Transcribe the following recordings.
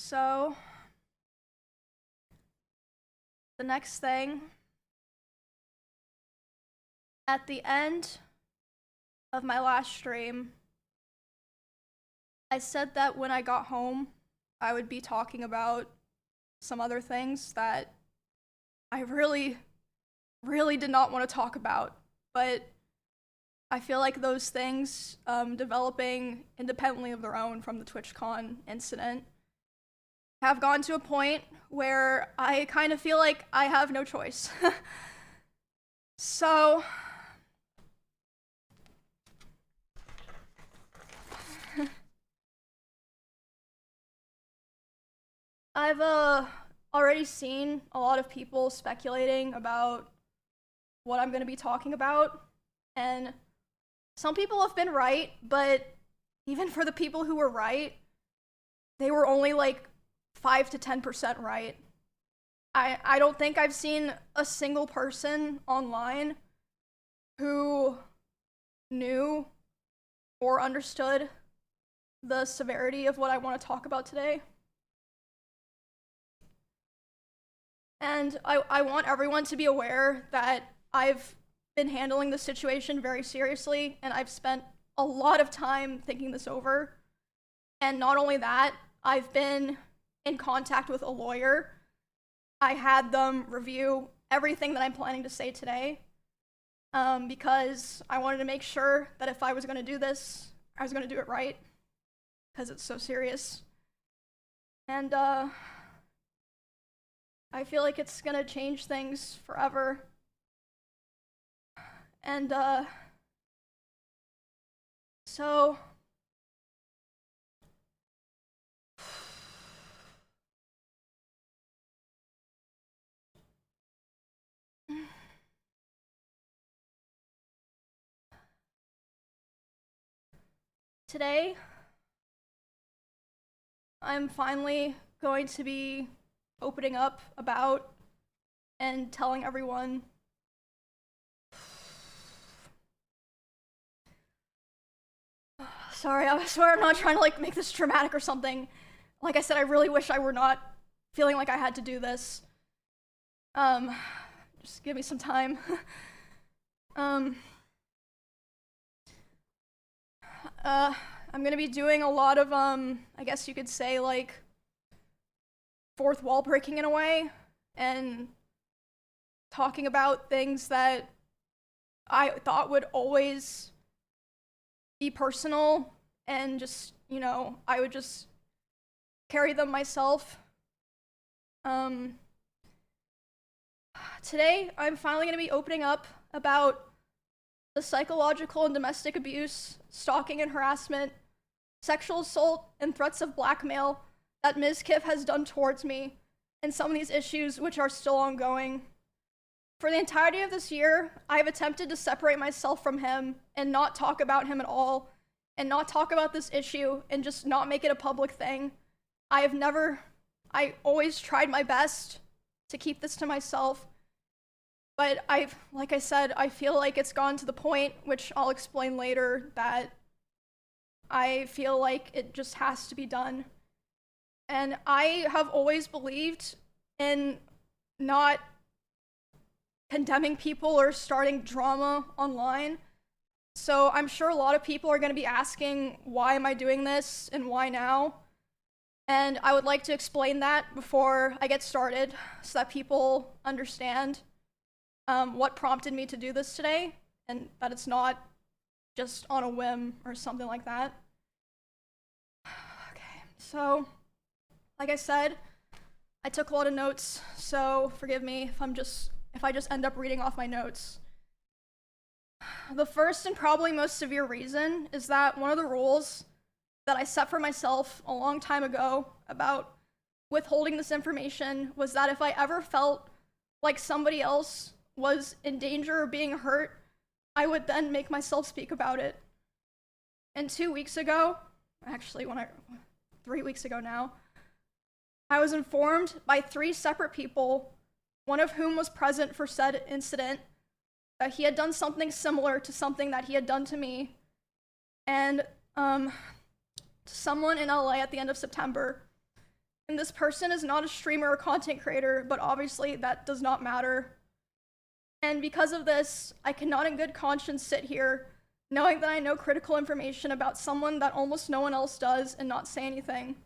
So, the next thing, at the end of my last stream, I said that when I got home, I would be talking about some other things that I really did not want to talk about, but I feel like those things, developing independently of their own from the TwitchCon incident, have gone to a point where I kind of feel like I have no choice. So, I've already seen a lot of people speculating about what I'm going to be talking about, and some people have been right, but even for the people who were right, they were only like 5 to 10% right. I don't think I've seen a single person online who knew or understood the severity of what I want to talk about today. And I want everyone to be aware that I've been handling the situation very seriously, and I've spent a lot of time thinking this over. And not only that, I've been in contact with a lawyer. I had them review everything that I'm planning to say today, because I wanted to make sure that if I was going to do this, I was going to do it right, because it's so serious. And I feel like it's going to change things forever. And so today, I'm finally going to be opening up about and telling everyone sorry, I swear I'm not trying to like make this dramatic or something. Like I said, I really wish I were not feeling like I had to do this. Just give me some time. I'm gonna be doing a lot of, I guess you could say, like, fourth wall breaking in a way, and talking about things that I thought would always be personal, and just, you know, I would just carry them myself. Today, I'm finally gonna be opening up about the psychological and domestic abuse, stalking and harassment, sexual assault, and threats of blackmail that Mizkif has done towards me, and some of these issues which are still ongoing. For the entirety of this year, I have attempted to separate myself from him and not talk about him at all, and not talk about this issue, and just not make it a public thing. I always tried my best to keep this to myself, but like I said, I feel like it's gone to the point, which I'll explain later, that I feel like it just has to be done. And I have always believed in not condemning people or starting drama online. So I'm sure a lot of people are going to be asking, why am I doing this and why now? And I would like to explain that before I get started so that people understand what prompted me to do this today, and that it's not just on a whim or something like that. Okay, so like I said, I took a lot of notes, so forgive me if I just end up reading off my notes. The first and probably most severe reason is that one of the rules that I set for myself a long time ago about withholding this information was that if I ever felt like somebody else was in danger or being hurt, I would then make myself speak about it. And 2 weeks ago, actually 3 weeks ago now, I was informed by 3 separate people, one of whom was present for said incident, that he had done something similar to something that he had done to me, and to someone in LA at the end of September. And this person is not a streamer or content creator, but obviously that does not matter. And because of this, I cannot in good conscience sit here knowing that I know critical information about someone that almost no one else does and not say anything.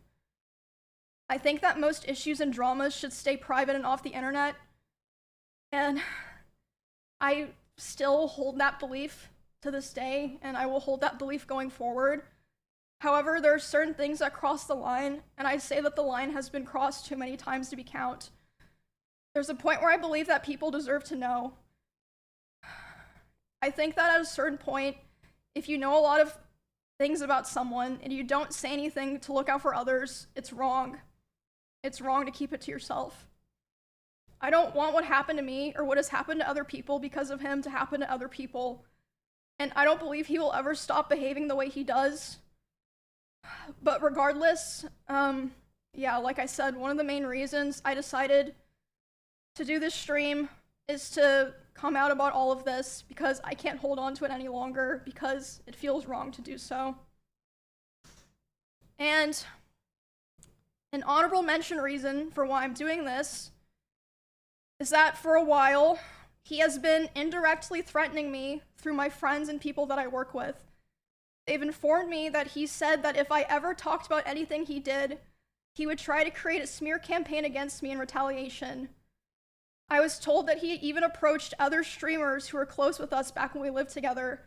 I think that most issues and dramas should stay private and off the internet. And I still hold that belief to this day, and I will hold that belief going forward. However, there are certain things that cross the line, and I say that the line has been crossed too many times to be count. There's a point where I believe that people deserve to know. I think that at a certain point, if you know a lot of things about someone and you don't say anything to look out for others, it's wrong. It's wrong to keep it to yourself. I don't want what happened to me or what has happened to other people because of him to happen to other people. And I don't believe he will ever stop behaving the way he does. But regardless, yeah, like I said, one of the main reasons I decided to do this stream is to come out about all of this because I can't hold on to it any longer because it feels wrong to do so. And an honorable mention reason for why I'm doing this is that for a while, he has been indirectly threatening me through my friends and people that I work with. They've informed me that he said that if I ever talked about anything he did, he would try to create a smear campaign against me in retaliation. I was told that he even approached other streamers who were close with us back when we lived together,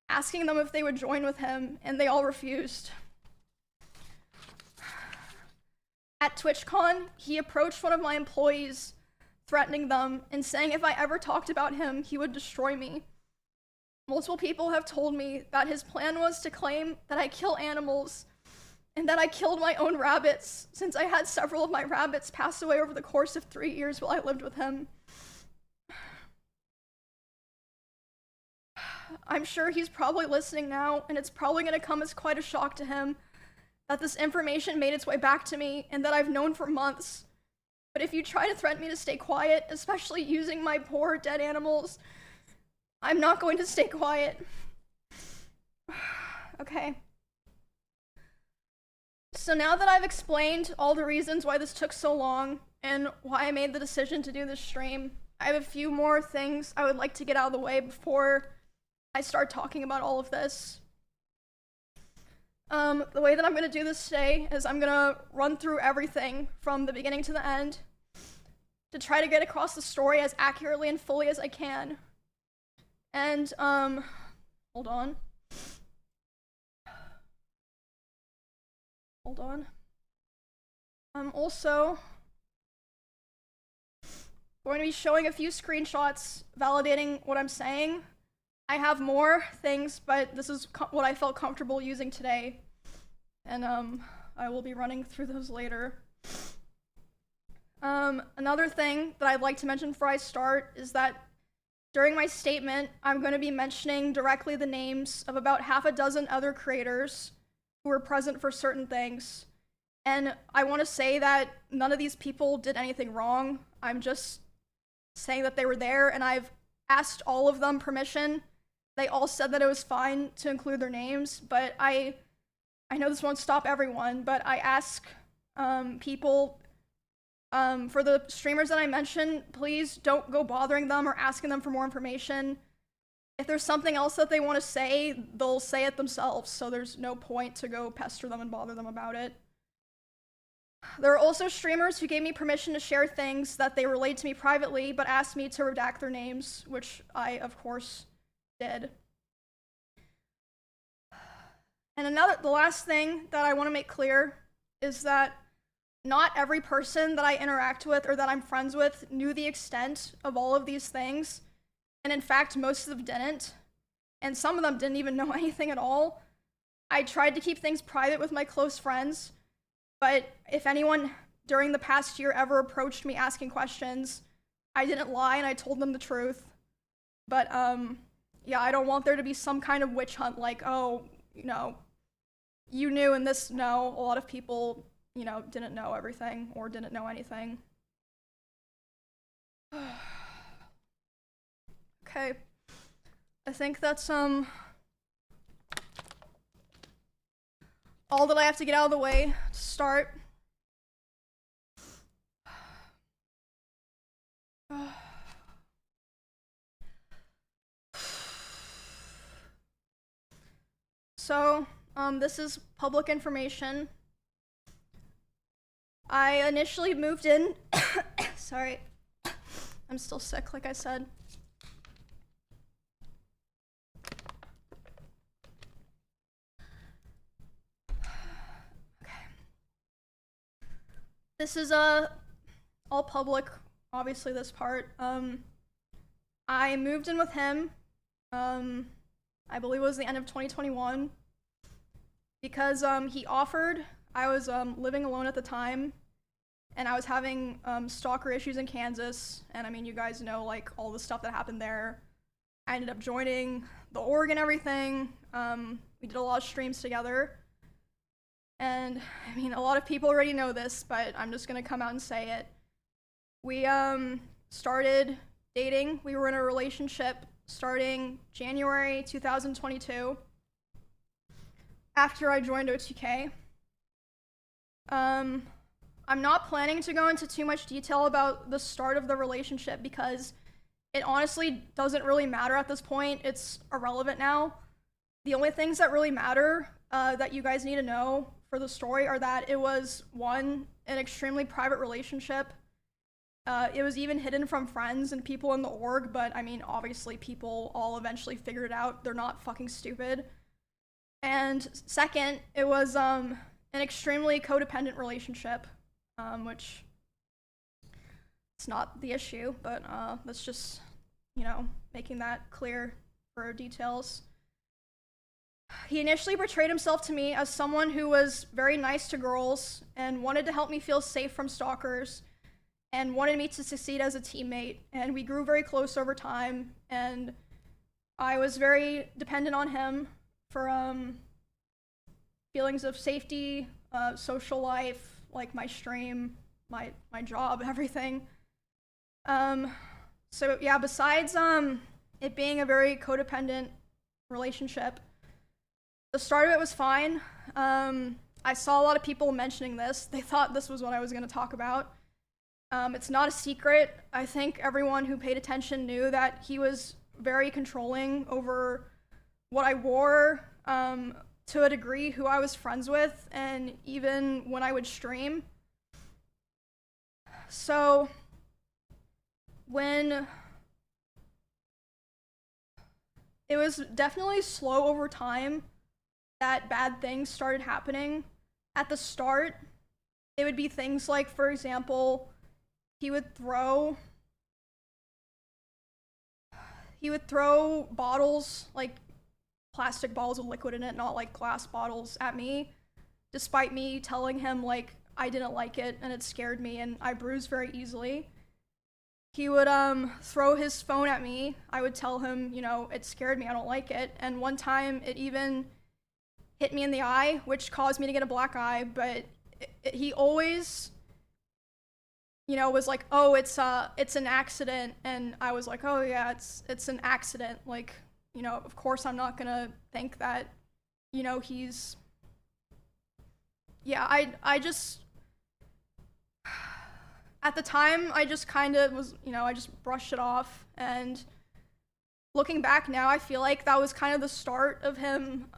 asking them if they would join with him, and they all refused. At TwitchCon, he approached one of my employees, threatening them and saying if I ever talked about him, he would destroy me. Multiple people have told me that his plan was to claim that I kill animals and that I killed my own rabbits, since I had several of my rabbits pass away over the course of 3 years while I lived with him. I'm sure he's probably listening now, and it's probably going to come as quite a shock to him that this information made its way back to me and that I've known for months. But if you try to threaten me to stay quiet, especially using my poor dead animals, I'm not going to stay quiet. Okay. So now that I've explained all the reasons why this took so long and why I made the decision to do this stream, I have a few more things I would like to get out of the way before I start talking about all of this. The way that I'm going to do this today is I'm going to run through everything from the beginning to the end to try to get across the story as accurately and fully as I can. And, hold on. Hold on. I'm also going to be showing a few screenshots validating what I'm saying. I have more things, but this is what I felt comfortable using today. And, I will be running through those later. Another thing that I'd like to mention before I start is that during my statement, I'm going to be mentioning directly the names of about half a dozen other creators who were present for certain things. And I want to say that none of these people did anything wrong. I'm just saying that they were there, and I've asked all of them permission. They all said that it was fine to include their names, but I know this won't stop everyone, but I ask people, for the streamers that I mentioned, please don't go bothering them or asking them for more information. If there's something else that they want to say, they'll say it themselves, so there's no point to go pester them and bother them about it. There are also streamers who gave me permission to share things that they relayed to me privately, but asked me to redact their names, which I, of course, did. And the last thing that I want to make clear is that not every person that I interact with or that I'm friends with knew the extent of all of these things. And in fact, most of them didn't. And some of them didn't even know anything at all. I tried to keep things private with my close friends, but if anyone during the past year ever approached me asking questions, I didn't lie and I told them the truth. But yeah, I don't want there to be some kind of witch hunt like, oh, you knew and this, no. A lot of people, didn't know everything or didn't know anything. Okay. I think that's all that I have to get out of the way to start. So, this is public information. I initially moved in. Sorry, I'm still sick, like I said. Okay. This is all public, obviously, this part. I moved in with him. I believe it was the end of 2021 because he offered. I was living alone at the time, and I was having stalker issues in Kansas, and I mean, you guys know like all the stuff that happened there. I ended up joining the org and everything. We did a lot of streams together, and I mean, a lot of people already know this, but I'm just gonna come out and say it. We started dating. We were in a relationship starting January 2022 after I joined OTK. I'm not planning to go into too much detail about the start of the relationship because it honestly doesn't really matter at this point. It's irrelevant now. The only things that really matter that you guys need to know for the story are that it was, one, an extremely private relationship. It was even hidden from friends and people in the org, but I mean, obviously people all eventually figured it out. They're not fucking stupid. And second, it was an extremely codependent relationship, which it's not the issue, but that's just, you know, making that clear for details. He initially portrayed himself to me as someone who was very nice to girls and wanted to help me feel safe from stalkers, and wanted me to succeed as a teammate, and we grew very close over time, and I was very dependent on him for feelings of safety, social life, like my stream, my job, everything. So yeah, besides it being a very codependent relationship, the start of it was fine. I saw a lot of people mentioning this. They thought this was what I was going to talk about. It's not a secret. I think everyone who paid attention knew that he was very controlling over what I wore, to a degree, who I was friends with, and even when I would stream. So, when it was definitely slow over time that bad things started happening. At the start, it would be things like, for example, he would throw bottles, like plastic bottles with liquid in it, not like glass bottles, at me, despite me telling him like I didn't like it and it scared me and I bruised very easily. He would throw his phone at me. I would tell him, you know, it scared me, I don't like it. And one time it even hit me in the eye, which caused me to get a black eye, but he always, you know, was like, oh, it's an accident. And I was like, oh yeah, it's an accident. Like, you know, of course I'm not gonna think that, you know, he's, yeah, I just, at the time, I just kind of was, you know, I just brushed it off. And looking back now, I feel like that was kind of the start of him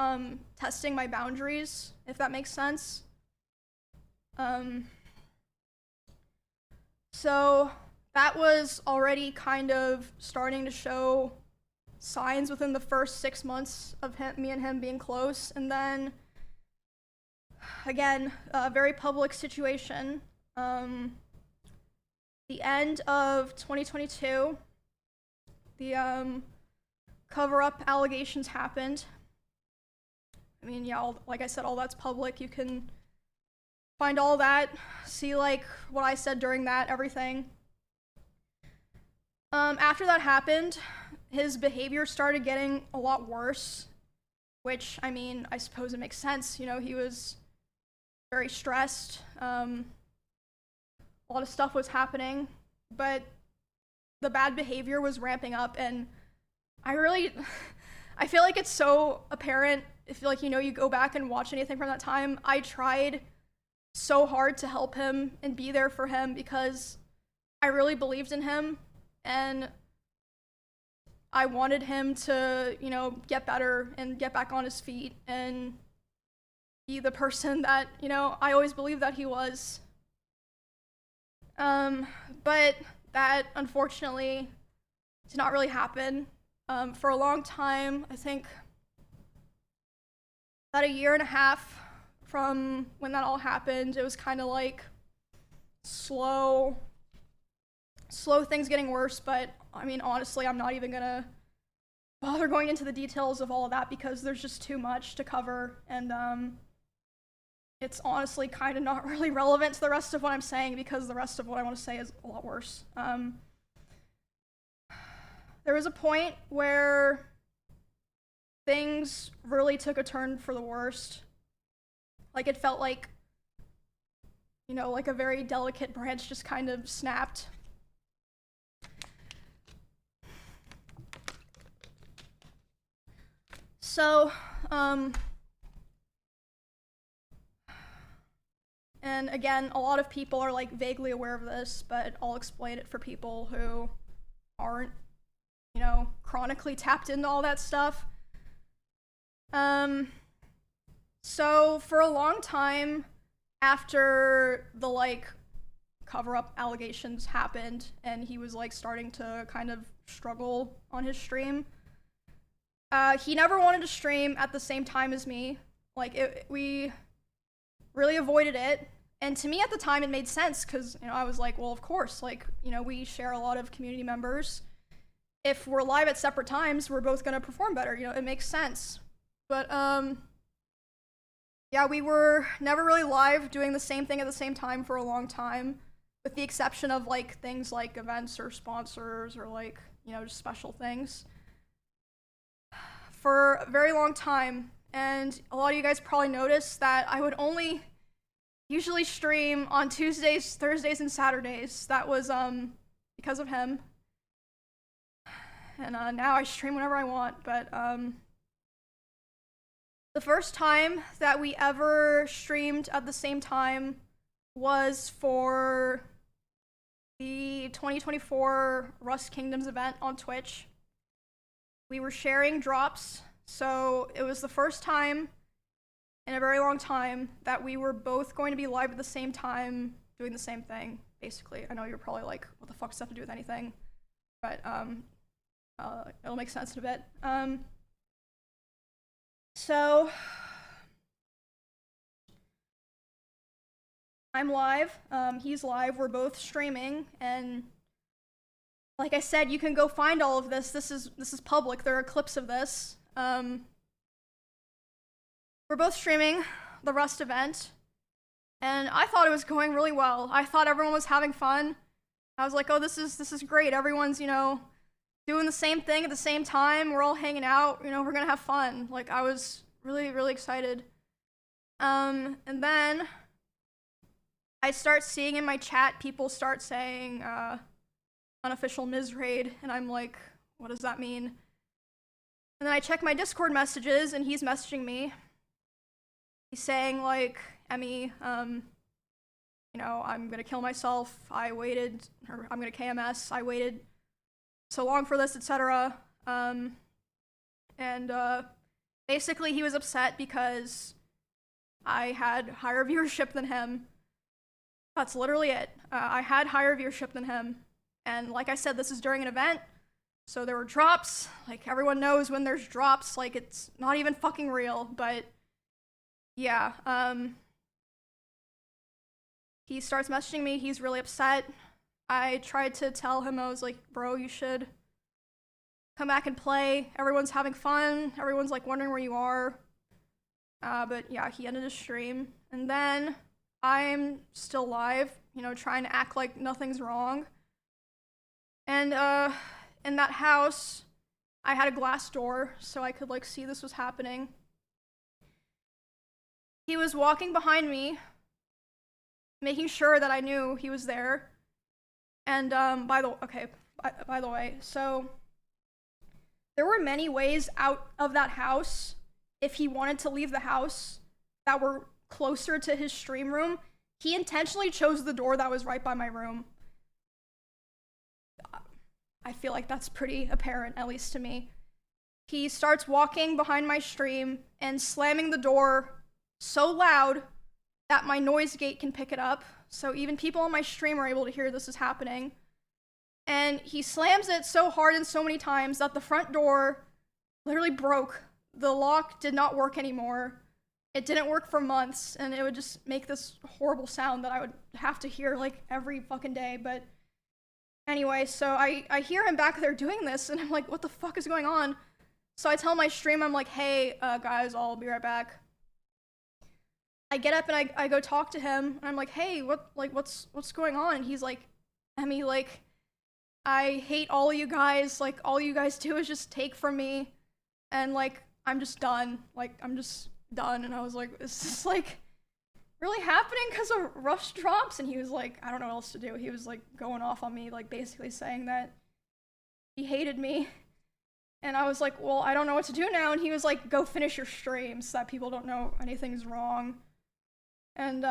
testing my boundaries, if that makes sense. So that was already kind of starting to show signs within the first 6 months of me and him being close. And then, again, a very public situation. The end of 2022, the cover-up allegations happened. I mean, yeah, like I said, all that's public. You can find all that, see like what I said during that, everything. After that happened, his behavior started getting a lot worse, which, I mean, I suppose it makes sense. You know, he was very stressed. A lot of stuff was happening, but the bad behavior was ramping up, and I feel like it's so apparent if, like, you know, you go back and watch anything from that time. I tried so hard to help him and be there for him because I really believed in him. and I wanted him to, you know, get better and get back on his feet and be the person that, you know, I always believed that he was. But that unfortunately did not really happen. For a long time, I think about a year and a half from when that all happened, it was kind of like slow things getting worse. But I mean, honestly, I'm not even gonna bother going into the details of all of that because there's just too much to cover, and it's honestly kind of not really relevant to the rest of what I'm saying because the rest of what I want to say is a lot worse. There was a point where things really took a turn for the worst. Like, it felt like, you know, like a very delicate branch just kind of snapped. So, and again, a lot of people are like vaguely aware of this, but I'll explain it for people who aren't, you know, chronically tapped into all that stuff. So for a long time after the like cover-up allegations happened and he was like starting to kind of struggle on his stream, he never wanted to stream at the same time as me. Like, we really avoided it. And to me at the time it made sense because, you know, I was like, well, of course, like, you know, we share a lot of community members. If we're live at separate times, we're both gonna perform better, you know, it makes sense. But yeah, we were never really live doing the same thing at the same time for a long time, with the exception of like things like events or sponsors or like, you know, just special things. For a very long time, and a lot of you guys probably noticed that I would only usually stream on Tuesdays, Thursdays, and Saturdays. That was because of him. And now I stream whenever I want, but the first time that we ever streamed at the same time was for the 2024 Rust Kingdoms event on Twitch. We were sharing drops, so it was the first time in a very long time that we were both going to be live at the same time doing the same thing, basically. I know you're probably like, what the fuck does that have to do with anything? But it'll make sense in a bit. So I'm live, he's live, we're both streaming, and like I said, you can go find all of this. This is public. There are clips of this. We're both streaming the Rust event, and I thought it was going really well. I thought everyone was having fun. I was like, oh, this is great. Everyone's, you know, doing the same thing at the same time. We're all hanging out. You know, we're gonna have fun. Like, I was really, really excited. And then I start seeing in my chat people start saying, unofficial Miz raid, and I'm like, what does that mean? And then I check my Discord messages, and he's messaging me. He's saying like, Emmy, you know, I'm gonna kill myself. I waited, or I'm gonna KMS. I waited so long for this, etc. Basically he was upset because I had higher viewership than him. That's literally it. I had higher viewership than him. And like I said, this is during an event, so there were drops. Like, everyone knows when there's drops, like, it's not even fucking real, but yeah. He starts messaging me, he's really upset. I tried to tell him, I was like, bro, you should come back and play. Everyone's having fun, everyone's like wondering where you are. But yeah, he ended his stream. And then I'm still live, you know, trying to act like nothing's wrong. And in that house, I had a glass door so I could like see this was happening. He was walking behind me, making sure that I knew he was there. And by the way, so there were many ways out of that house if he wanted to leave the house that were closer to his stream room. He intentionally chose the door that was right by my room. I feel like that's pretty apparent, at least to me. He starts walking behind my stream and slamming the door so loud that my noise gate can pick it up. So even people on my stream are able to hear this is happening. And he slams it so hard and so many times that the front door literally broke. The lock did not work anymore. It didn't work for months, and it would just make this horrible sound that I would have to hear like every fucking day. But anyway, so I hear him back there doing this, and I'm like, what the fuck is going on? So I tell my stream, I'm like, hey, guys, I'll be right back. I get up and I go talk to him, and I'm like, hey, what's going on? And he's like, Emmy, like, I hate all of you guys. Like, all you guys do is just take from me, and like, I'm just done. Like, I'm just done. And I was like, is this like really happening because of rush drops? And he was like, I don't know what else to do. He was like going off on me, like basically saying that he hated me. And I was like, well, I don't know what to do now. And he was like, go finish your stream so that people don't know anything's wrong. And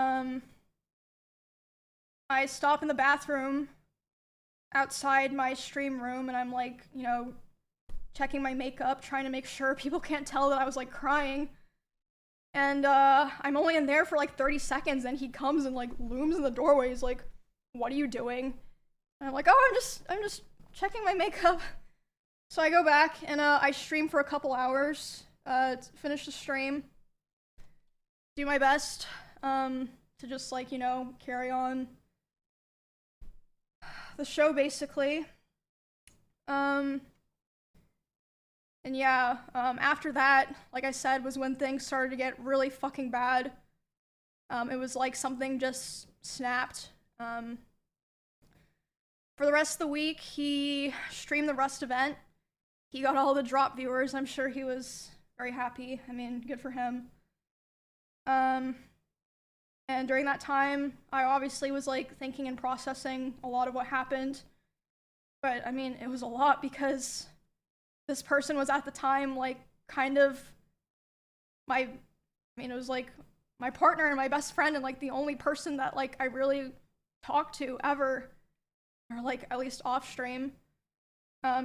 I stop in the bathroom outside my stream room, and I'm like, you know, checking my makeup, trying to make sure people can't tell that I was like crying. And I'm only in there for like 30 seconds, and he comes and like looms in the doorway. He's like, what are you doing? And I'm like, oh, I'm just checking my makeup. So I go back and I stream for a couple hours, to finish the stream, do my best to just like, you know, carry on the show basically. And yeah, after that, like I said, was when things started to get really fucking bad. It was like something just snapped. For the rest of the week, he streamed the Rust event. He got all the drop viewers. I'm sure he was very happy. I mean, good for him. And during that time, I obviously was like thinking and processing a lot of what happened. But I mean, it was a lot because this person was at the time like kind of it was like my partner and my best friend, and like the only person that like I really talked to ever, or like at least off stream.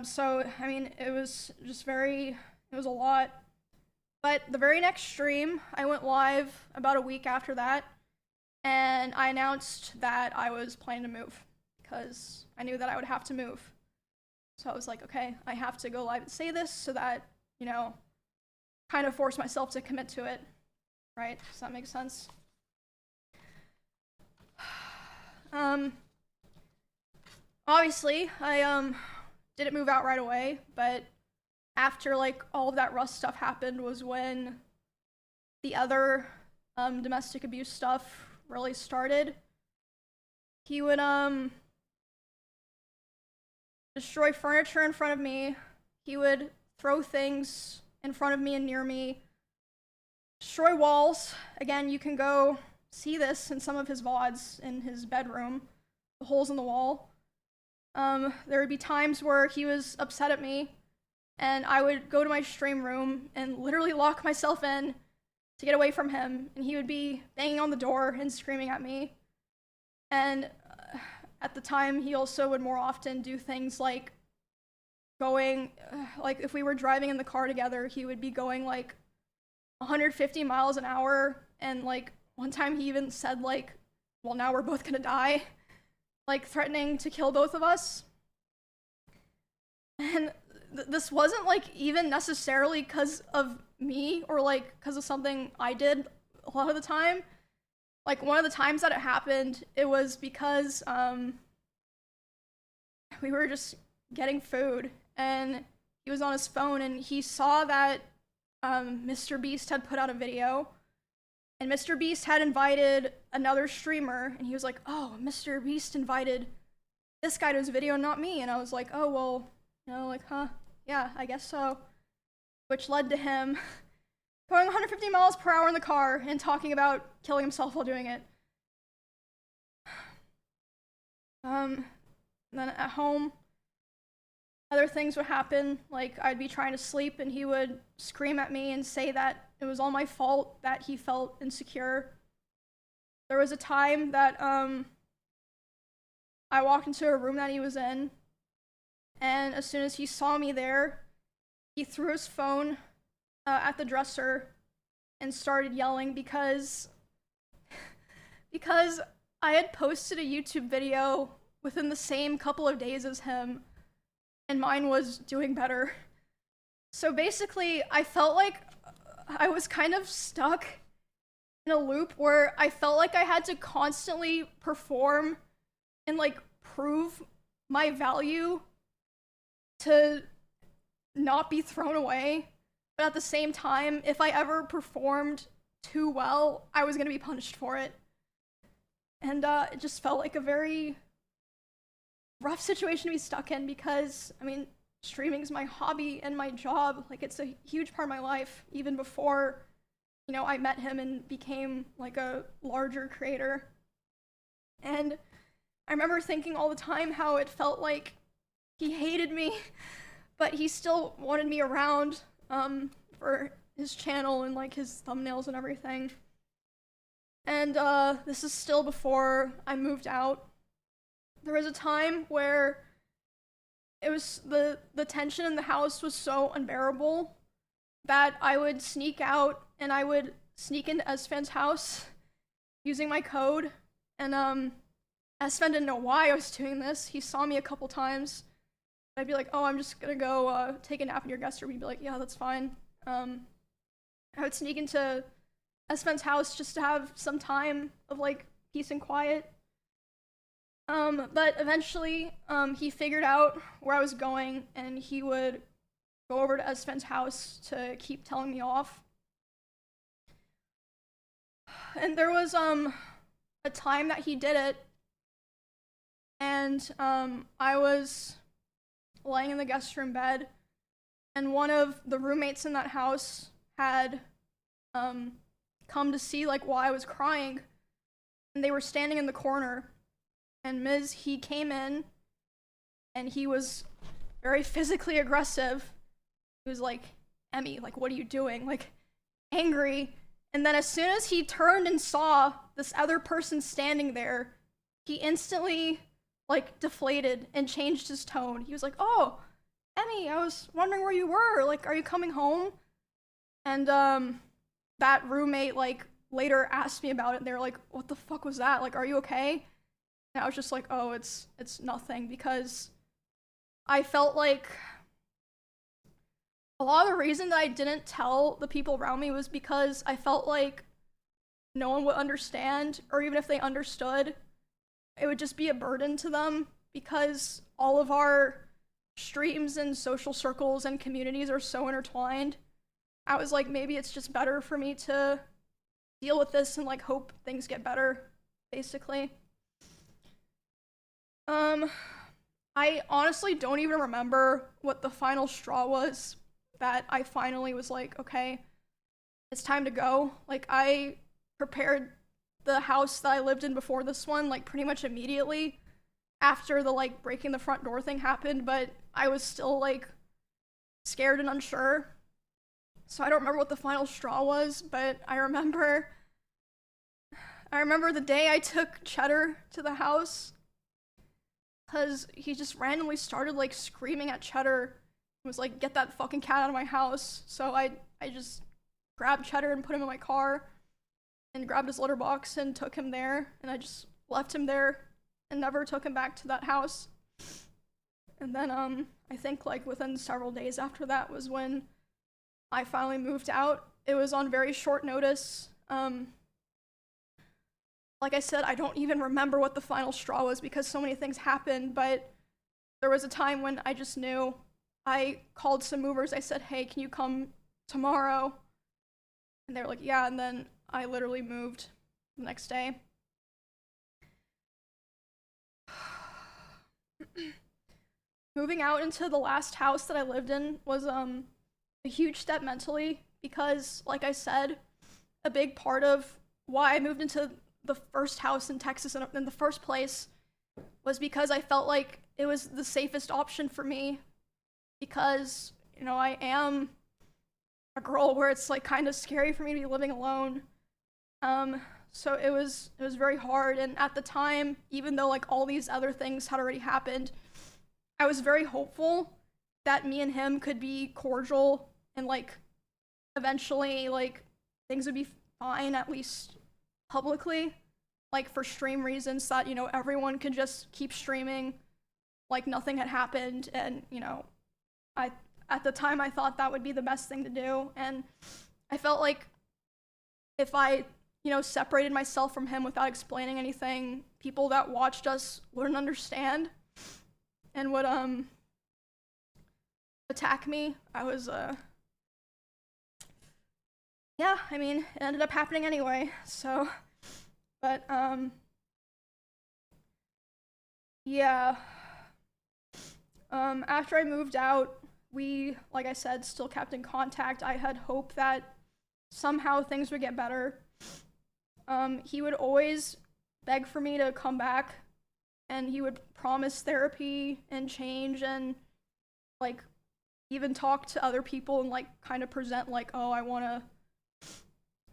So I mean, it was a lot. But the very next stream, I went live about a week after that, and I announced that I was planning to move because I knew that I would have to move. So I was like, okay, I have to go live and say this so that, you know, kind of force myself to commit to it, right? Does that make sense? Obviously, I didn't move out right away, but after like all of that Rust stuff happened was when the other domestic abuse stuff really started. He would destroy furniture in front of me. He would throw things in front of me and near me. Destroy walls. Again, you can go see this in some of his VODs in his bedroom, the holes in the wall. There would be times where he was upset at me, and I would go to my stream room and literally lock myself in to get away from him, and he would be banging on the door and screaming at me. And at the time, he also would more often do things like going, like if we were driving in the car together, he would be going like 150 miles an hour, and like one time he even said like, well, now we're both gonna die, like threatening to kill both of us. And this wasn't like even necessarily because of me or like because of something I did a lot of the time. Like one of the times that it happened, it was because we were just getting food, and he was on his phone, and he saw that Mr. Beast had put out a video, and Mr. Beast had invited another streamer, and he was like, oh, Mr. Beast invited this guy to his video, not me. And I was like, oh, well, you know, like, huh, yeah, I guess so. Which led to him going 150 miles per hour in the car and talking about killing himself while doing it. Then at home, other things would happen, like I'd be trying to sleep and he would scream at me and say that it was all my fault that he felt insecure. There was a time that I walked into a room that he was in, And as soon as he saw me there, he threw his phone at the dresser and started yelling because I had posted a YouTube video within the same couple of days as him, and mine was doing better. So basically, I felt like I was kind of stuck in a loop where I felt like I had to constantly perform and like prove my value to not be thrown away. But at the same time, if I ever performed too well, I was gonna be punished for it. And it just felt like a very rough situation to be stuck in because, I mean, streaming is my hobby and my job. Like, it's a huge part of my life, even before, you know, I met him and became like a larger creator. And I remember thinking all the time how it felt like he hated me, but he still wanted me around for his channel and like his thumbnails and everything. And this is still before I moved out. There was a time where it was the tension in the house was so unbearable that I would sneak out and I would sneak into Esfan's house using my code. And Esfan didn't know why I was doing this. He saw me a couple times. I'd be like, oh, I'm just gonna go take a nap in your guest room. He'd be like, yeah, that's fine. I would sneak into Esfan's house just to have some time of like peace and quiet. But eventually, he figured out where I was going, and he would go over to Esfan's house to keep telling me off. And there was a time that he did it, and I was laying in the guest room bed, and one of the roommates in that house had come to see like why I was crying, and they were standing in the corner. And he came in, and he was very physically aggressive. He was like, Emmy, like, what are you doing? Like, angry. And then as soon as he turned and saw this other person standing there, he instantly, like, deflated and changed his tone. He was like, oh, Emmy, I was wondering where you were. Like, are you coming home? And that roommate, like, later asked me about it, and they were like, what the fuck was that? Like, are you okay? And I was just like, oh, it's nothing, because I felt like a lot of the reason that I didn't tell the people around me was because I felt like no one would understand, or even if they understood, it would just be a burden to them, because all of our streams and social circles and communities are so intertwined. I was like, maybe it's just better for me to deal with this and like hope things get better, basically. I honestly don't even remember what the final straw was that I finally was like, okay, it's time to go. Like, I prepared the house that I lived in before this one, like, pretty much immediately after the, like, breaking the front door thing happened, but I was still, like, scared and unsure. So I don't remember what the final straw was, but I remember the day I took Cheddar to the house, because he just randomly started like screaming at Cheddar and was like, get that fucking cat out of my house. So I just grabbed Cheddar and put him in my car and grabbed his litter box and took him there, and I just left him there and never took him back to that house. And then I think like within several days after that was when I finally moved out. It was on very short notice. Like I said, I don't even remember what the final straw was because so many things happened, but there was a time when I just knew. I called some movers. I said, hey, can you come tomorrow? And they were like, yeah, and then I literally moved the next day. Moving out into the last house that I lived in was a huge step mentally because, like I said, a big part of why I moved into the first house in Texas in the first place was because I felt like it was the safest option for me, because, you know, I am a girl where it's like kind of scary for me to be living alone. So it was very hard, and at the time, even though like all these other things had already happened, I was very hopeful that me and him could be cordial and like eventually like things would be fine, at least publicly, like for stream reasons, that, you know, everyone could just keep streaming like nothing had happened. And, you know, at the time I thought that would be the best thing to do, and I felt like if I, you know, separated myself from him without explaining anything, people that watched us wouldn't understand and would attack me. I was yeah, I mean, it ended up happening anyway, so, but yeah. After I moved out, we, like I said, still kept in contact. I had hope that somehow things would get better. He would always beg for me to come back, and he would promise therapy and change, and like even talk to other people and like kind of present like, oh, I want to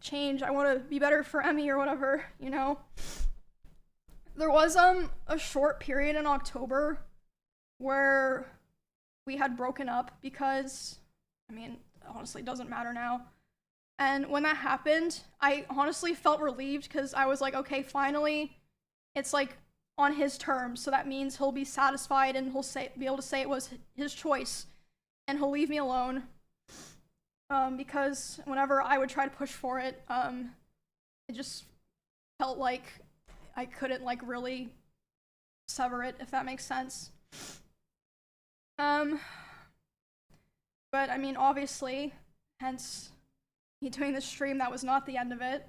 change, I want to be better for Emmy or whatever, you know. There was a short period in October where we had broken up because, I mean, honestly, it doesn't matter now. And when that happened, I honestly felt relieved because I was like, okay, finally, it's like on his terms. So that means he'll be satisfied and he'll be able to say it was his choice, and he'll leave me alone. Because whenever I would try to push for it, it just felt like I couldn't like really sever it, if that makes sense. But I mean, obviously, hence me doing this stream, that was not the end of it.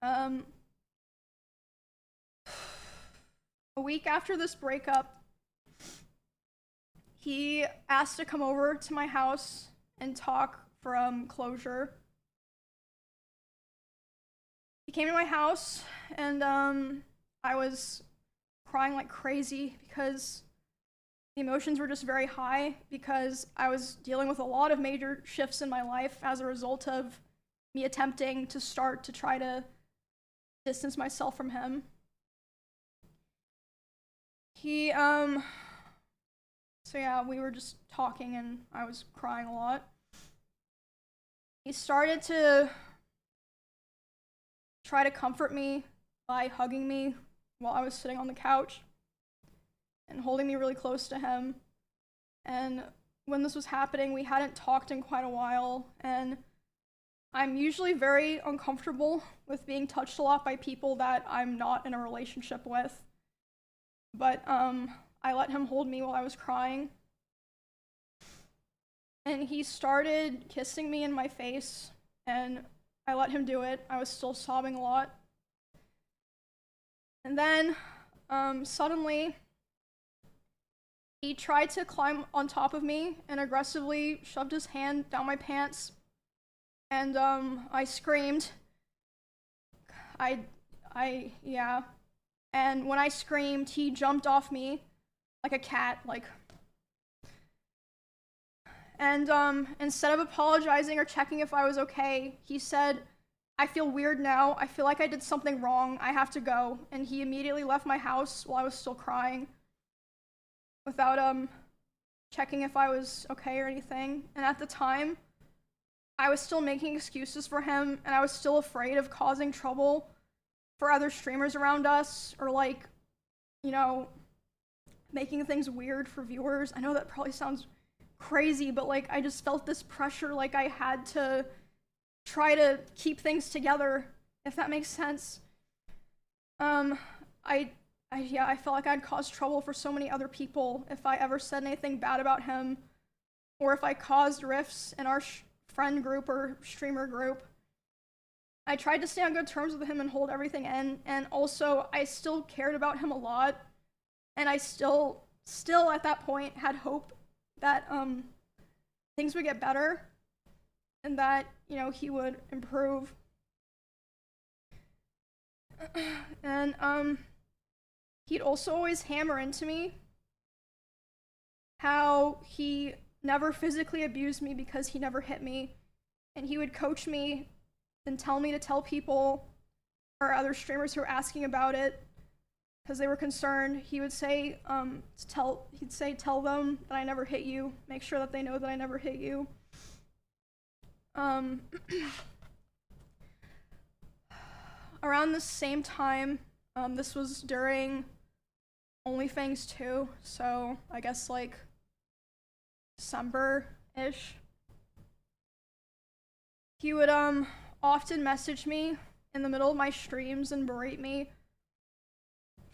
A week after this breakup, he asked to come over to my house and talk for closure. He came to my house, and I was crying like crazy because the emotions were just very high, because I was dealing with a lot of major shifts in my life as a result of me attempting to start to try to distance myself from him. So yeah, we were just talking and I was crying a lot. He started to try to comfort me by hugging me while I was sitting on the couch and holding me really close to him. And when this was happening, we hadn't talked in quite a while, and I'm usually very uncomfortable with being touched a lot by people that I'm not in a relationship with. But I let him hold me while I was crying. And he started kissing me in my face, and I let him do it. I was still sobbing a lot. And then suddenly, he tried to climb on top of me and aggressively shoved his hand down my pants. And I screamed. Yeah. And when I screamed, he jumped off me like a cat, like. And instead of apologizing or checking if I was okay, he said, "I feel weird now. I feel like I did something wrong. I have to go." And he immediately left my house while I was still crying, without checking if I was okay or anything. And at the time, I was still making excuses for him, and I was still afraid of causing trouble for other streamers around us, or like, you know, making things weird for viewers. I know that probably sounds crazy, but like I just felt this pressure, like I had to try to keep things together, if that makes sense. Yeah, I felt like I'd cause trouble for so many other people if I ever said anything bad about him, or if I caused rifts in our friend group or streamer group. I tried to stay on good terms with him and hold everything in, and also I still cared about him a lot, and I still at that point had hope that things would get better and that, you know, he would improve. And he'd also always hammer into me how he never physically abused me because he never hit me, and he would coach me and tell me to tell people or other streamers who are asking about it because they were concerned. He would say, tell them that I never hit you. Make sure that they know that I never hit you. Around the same time, this was during OnlyFans 2, so I guess like December-ish. He would often message me in the middle of my streams and berate me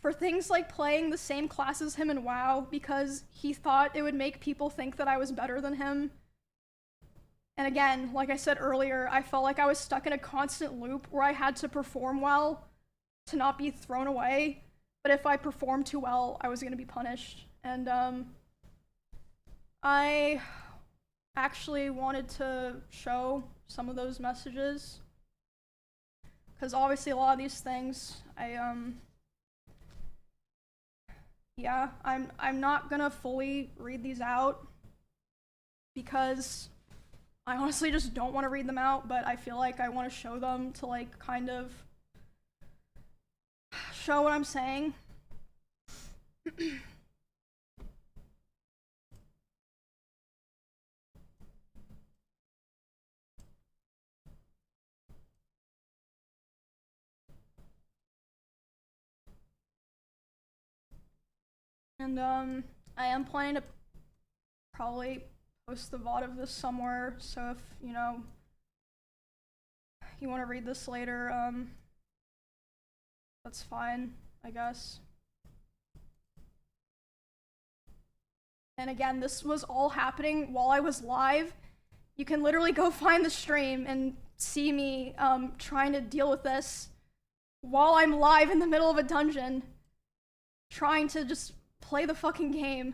for things like playing the same class as him in WoW because he thought it would make people think that I was better than him. And again, like I said earlier, I felt like I was stuck in a constant loop where I had to perform well to not be thrown away, but if I performed too well, I was gonna be punished. And I actually wanted to show some of those messages because obviously a lot of these things, yeah, I'm not gonna fully read these out because I honestly just don't want to read them out, but I feel like I want to show them to like kind of show what I'm saying. And I am planning to probably post the VOD of this somewhere, so if, you know, you want to read this later, that's fine, I guess. And again, this was all happening while I was live. You can literally go find the stream and see me trying to deal with this while I'm live in the middle of a dungeon, trying to just play the fucking game.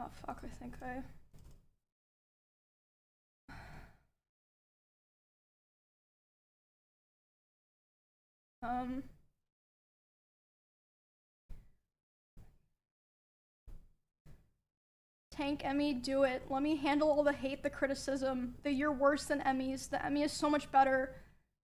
Oh fuck, I think Tank Emmy, do it. Let me handle all the hate, the criticism. You're worse than Emmy's. The Emmy is so much better.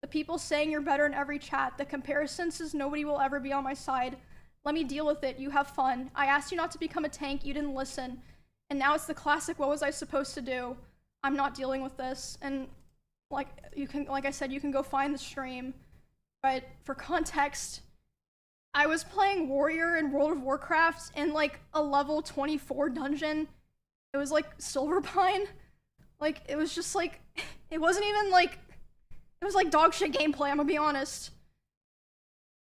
The people saying you're better in every chat. The comparison says nobody will ever be on my side. Let me deal with it. You have fun. I asked you not to become a tank. You didn't listen. And now it's the classic, what was I supposed to do? I'm not dealing with this. And like I said, you can go find the stream. But for context, I was playing Warrior in World of Warcraft in like a level 24 dungeon. It was like Silverpine. Like, it was just like, it wasn't even like, it was like dog shit gameplay, I'm gonna be honest.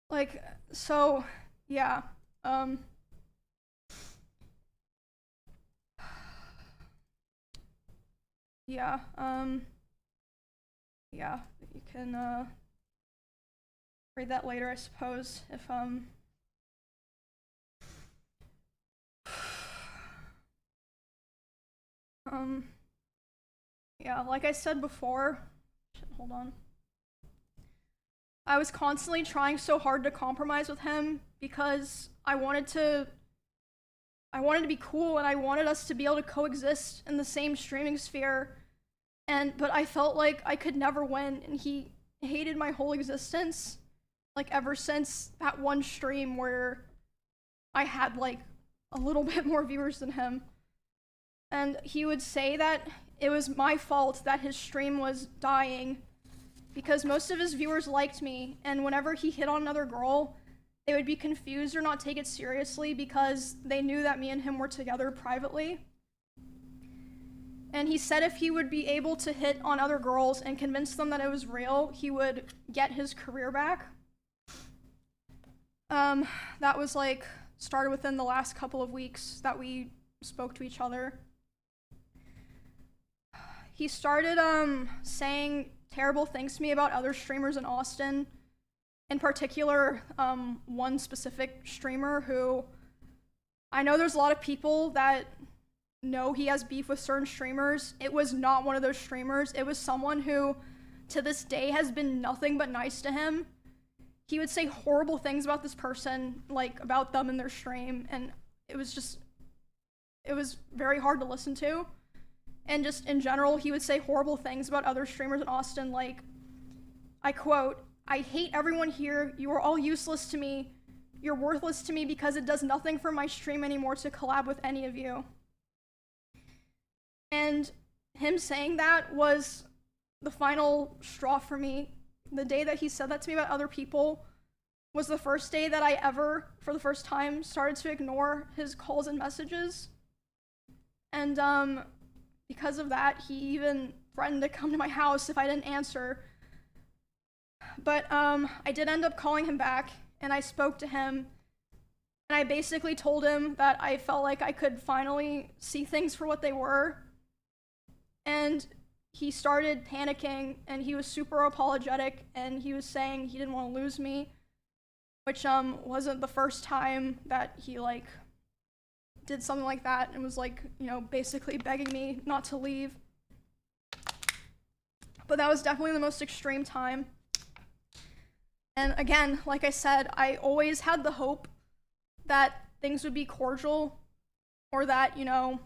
Like, so, yeah. Yeah, yeah, you can, read that later, I suppose, if, yeah, like I said before, shit, hold on. I was constantly trying so hard to compromise with him because I wanted to be cool and I wanted us to be able to coexist in the same streaming sphere. But I felt like I could never win, and he hated my whole existence. Like, ever since that one stream where I had like a little bit more viewers than him. And he would say that it was my fault that his stream was dying because most of his viewers liked me, and whenever he hit on another girl, they would be confused or not take it seriously because they knew that me and him were together privately. And he said if he would be able to hit on other girls and convince them that it was real, he would get his career back. That was like, started within the last couple of weeks that we spoke to each other. He started, saying terrible things to me about other streamers in Austin. In particular, one specific streamer who, I know there's a lot of people that know he has beef with certain streamers. It was not one of those streamers. It was someone who, to this day, has been nothing but nice to him. He would say horrible things about this person, like about them in their stream, and it was just, it was very hard to listen to. And just in general, he would say horrible things about other streamers in Austin, like, I quote, "I hate everyone here. You are all useless to me. You're worthless to me because it does nothing for my stream anymore to collab with any of you." And him saying that was the final straw for me. The day that he said that to me about other people was the first day that I ever, for the first time, started to ignore his calls and messages. And because of that, he even threatened to come to my house if I didn't answer. But I did end up calling him back, and I spoke to him, and I basically told him that I felt like I could finally see things for what they were. And he started panicking, and he was super apologetic, and he was saying he didn't want to lose me, which wasn't the first time that he like did something like that, and was like, you know, basically begging me not to leave. But that was definitely the most extreme time. And again, like I said, I always had the hope that things would be cordial, or that, you know,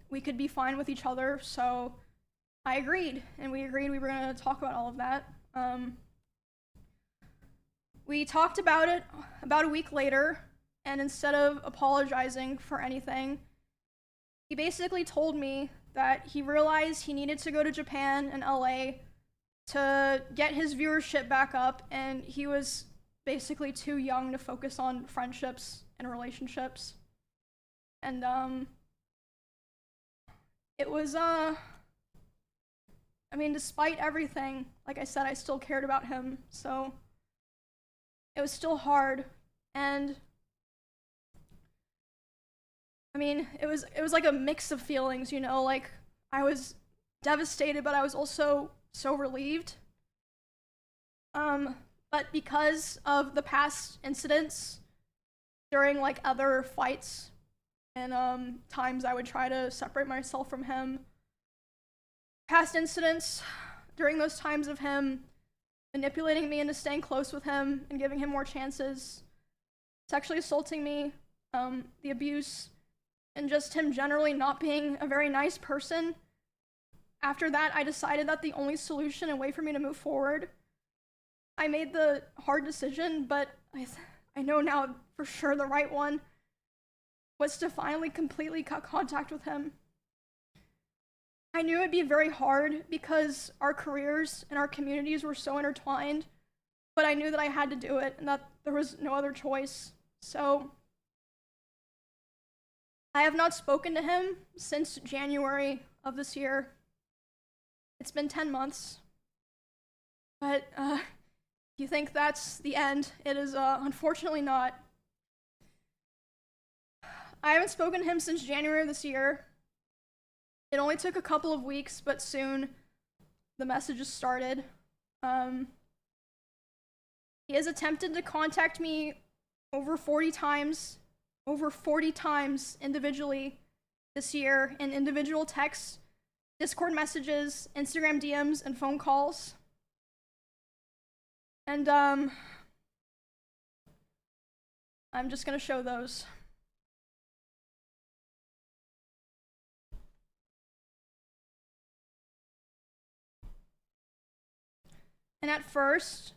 we could be fine with each other. So I agreed, and we agreed we were going to talk about all of that. We talked about it about a week later, and instead of apologizing for anything, he basically told me that he realized he needed to go to Japan and LA to get his viewership back up, and he was basically too young to focus on friendships and relationships. And it was I mean, despite everything, like I said, I still cared about him, so it was still hard. And I mean, it was like a mix of feelings, you know, like I was devastated, but I was also so relieved. But because of the past incidents during like other fights and times I would try to separate myself from him, past incidents during those times of him manipulating me into staying close with him and giving him more chances, sexually assaulting me, the abuse, and just him generally not being a very nice person. After that, I decided that the only solution and way for me to move forward, I made the hard decision, but I know now for sure the right one, was to finally completely cut contact with him. I knew it'd be very hard because our careers and our communities were so intertwined, but I knew that I had to do it and that there was no other choice. So I have not spoken to him since January of this year. It's been 10 months. But you think that's the end? It is unfortunately not. I haven't spoken to him since January of this year. It only took a couple of weeks, but soon the messages started. He has attempted to contact me over 40 times individually this year in individual texts, Discord messages, Instagram DMs, and phone calls. And I'm just gonna show those. And at first,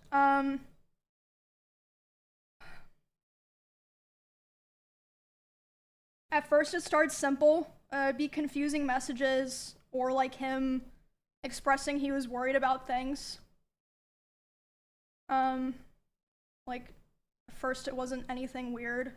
it started simple, be confusing messages, or like him expressing he was worried about things. Like, at first it wasn't anything weird.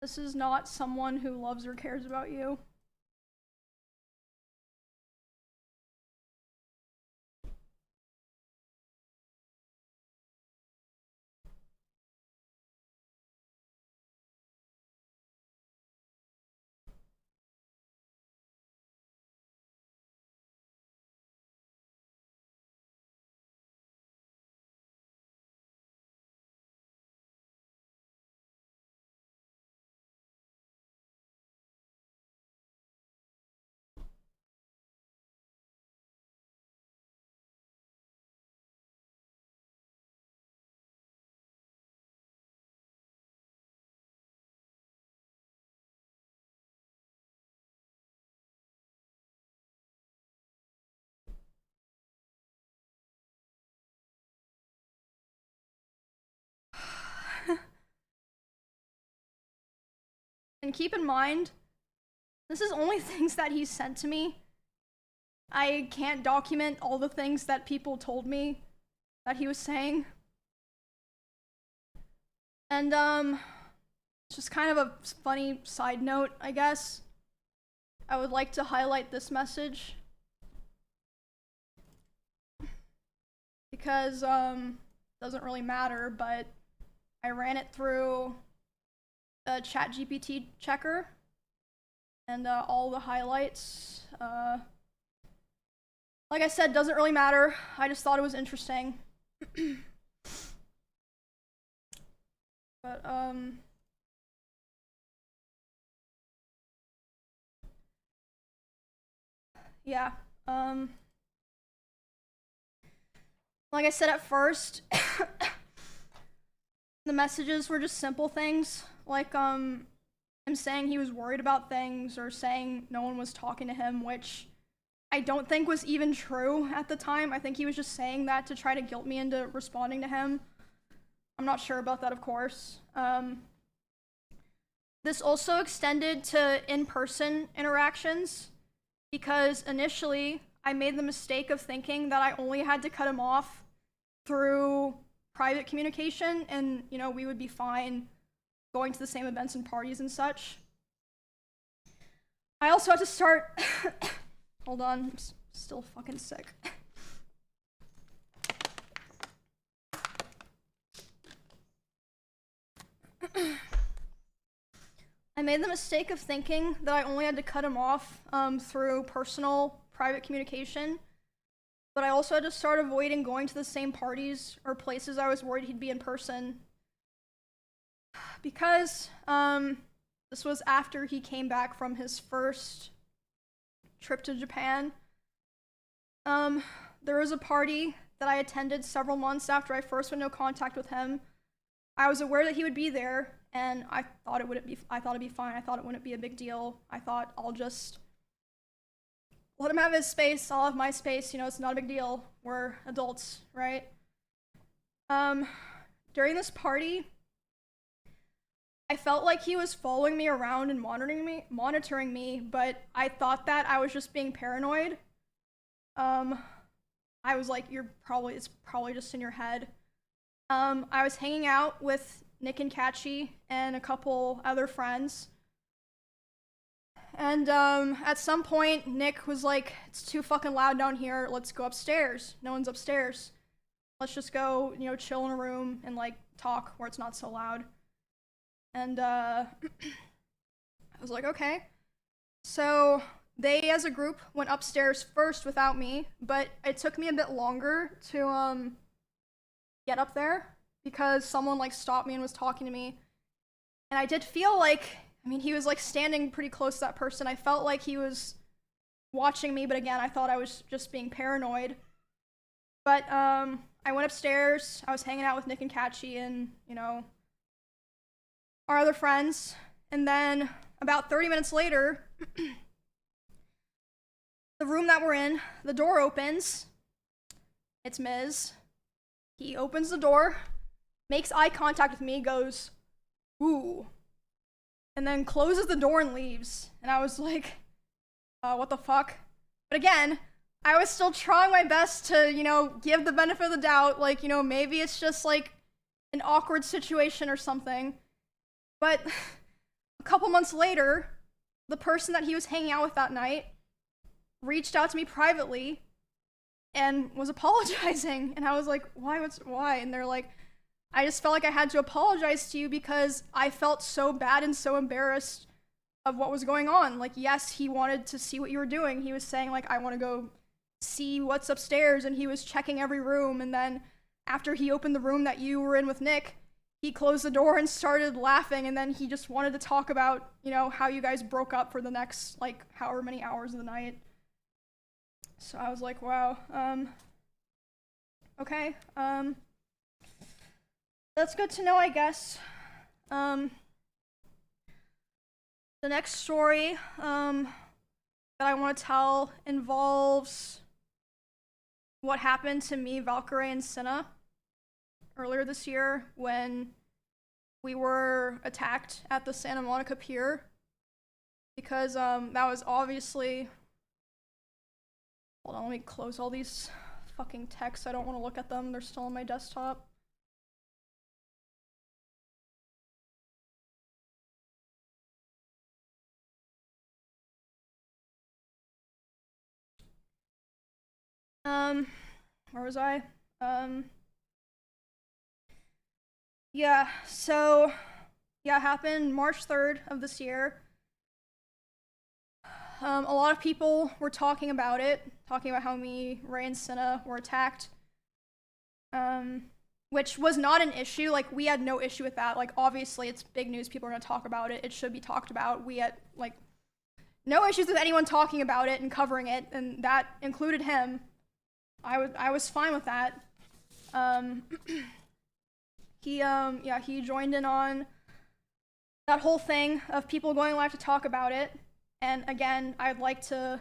This is not someone who loves or cares about you. And keep in mind, this is only things that he sent to me. I can't document all the things that people told me that he was saying. And, just kind of a funny side note, I guess. I would like to highlight this message. Because, doesn't really matter, but I ran it through a ChatGPT checker. And, all the highlights, like I said, doesn't really matter. I just thought it was interesting. But, yeah, like I said at first, the messages were just simple things, like, him saying he was worried about things, or saying no one was talking to him, which I don't think was even true at the time. I think he was just saying that to try to guilt me into responding to him. I'm not sure about that, of course. This also extended to in-person interactions, because initially I made the mistake of thinking that I only had to cut him off through private communication, and, you know, we would be fine going to the same events and parties and such. I also had to start hold on, I'm still fucking sick. I made the mistake of thinking that I only had to cut him off through personal, private communication, but I also had to start avoiding going to the same parties or places I was worried he'd be in person. Because this was after he came back from his first trip to Japan. There was a party that I attended several months after I first went into contact with him. I was aware that he would be there, and I thought it'd be fine. I thought it wouldn't be a big deal. I thought I'll just let him have his space, I'll have my space, you know, it's not a big deal. We're adults, right? During this party, I felt like he was following me around and monitoring me, but I thought that I was just being paranoid. I was like, it's probably just in your head. I was hanging out with Nick and Kachi and a couple other friends. And, at some point, Nick was like, it's too fucking loud down here, let's go upstairs. No one's upstairs. Let's just go, you know, chill in a room and, like, talk where it's not so loud. And, I was like, okay. So, they, as a group, went upstairs first without me, but it took me a bit longer to, get up there, because someone, like, stopped me and was talking to me. And I did feel like, I mean, he was, like, standing pretty close to that person. I felt like he was watching me, but again, I thought I was just being paranoid. But, I went upstairs, I was hanging out with Nick and Kachi and, you know, our other friends, and then about 30 minutes later, the room that we're in, the door opens. It's Miz. He opens the door, makes eye contact with me, goes, ooh, and then closes the door and leaves. And I was like, what the fuck? But again, I was still trying my best to, you know, give the benefit of the doubt, like, you know, maybe it's just like an awkward situation or something. But a couple months later, the person that he was hanging out with that night reached out to me privately and was apologizing. And I was like, why? And they're like, I just felt like I had to apologize to you because I felt so bad and so embarrassed of what was going on. Like, yes, he wanted to see what you were doing. He was saying, like, I want to go see what's upstairs, and he was checking every room. And then after he opened the room that you were in with Nick, he closed the door and started laughing, and then he just wanted to talk about, you know, how you guys broke up for the next, like, however many hours of the night. So I was like, wow, okay, that's good to know, I guess. The next story, that I want to tell involves what happened to me, Valkyrie, and Cinna earlier this year when we were attacked at the Santa Monica Pier because that was obviously. Hold on, let me close all these fucking texts. I don't want to look at them. They're still on my desktop. Where was I? Yeah, so, yeah, it happened March 3rd of this year. A lot of people were talking about it, talking about how me, Ray, and Cinna were attacked. Which was not an issue. Like, we had no issue with that. Like, obviously, it's big news. People are gonna talk about it. It should be talked about. We had, like, no issues with anyone talking about it and covering it, and that included him. I was fine with that. He joined in on that whole thing of people going live to talk about it. And again, I'd like to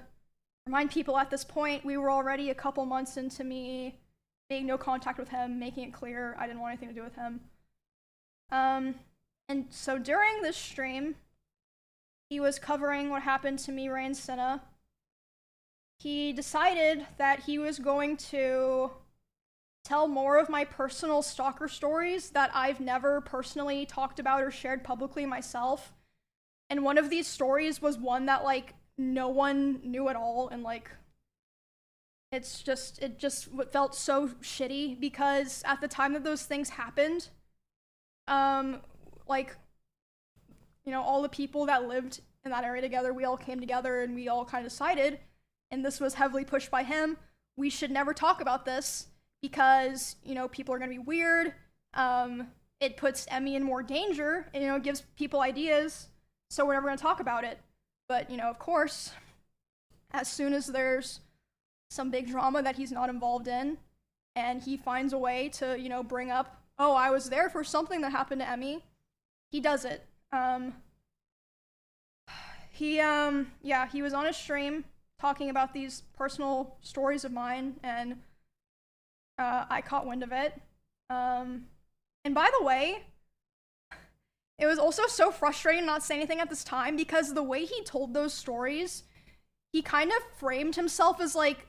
remind people at this point, we were already a couple months into me being no contact with him, making it clear I didn't want anything to do with him. And so during this stream, he was covering what happened to me, Ray, and Cinna. He decided that he was going to tell more of my personal stalker stories that I've never personally talked about or shared publicly myself. And one of these stories was one that, like, no one knew at all, and, like, it just felt so shitty because at the time that those things happened, like, you know, all the people that lived in that area together, we all came together and we all kind of decided, and this was heavily pushed by him, we should never talk about this because, you know, people are gonna be weird. It puts Emmy in more danger, and, you know, it gives people ideas, so we're never gonna talk about it. But, you know, of course, as soon as there's some big drama that he's not involved in, and he finds a way to, you know, bring up, oh, I was there for something that happened to Emmy, he does it. He was on a stream talking about these personal stories of mine, and I caught wind of it. And by the way, it was also so frustrating not say anything at this time because the way he told those stories, he kind of framed himself as, like,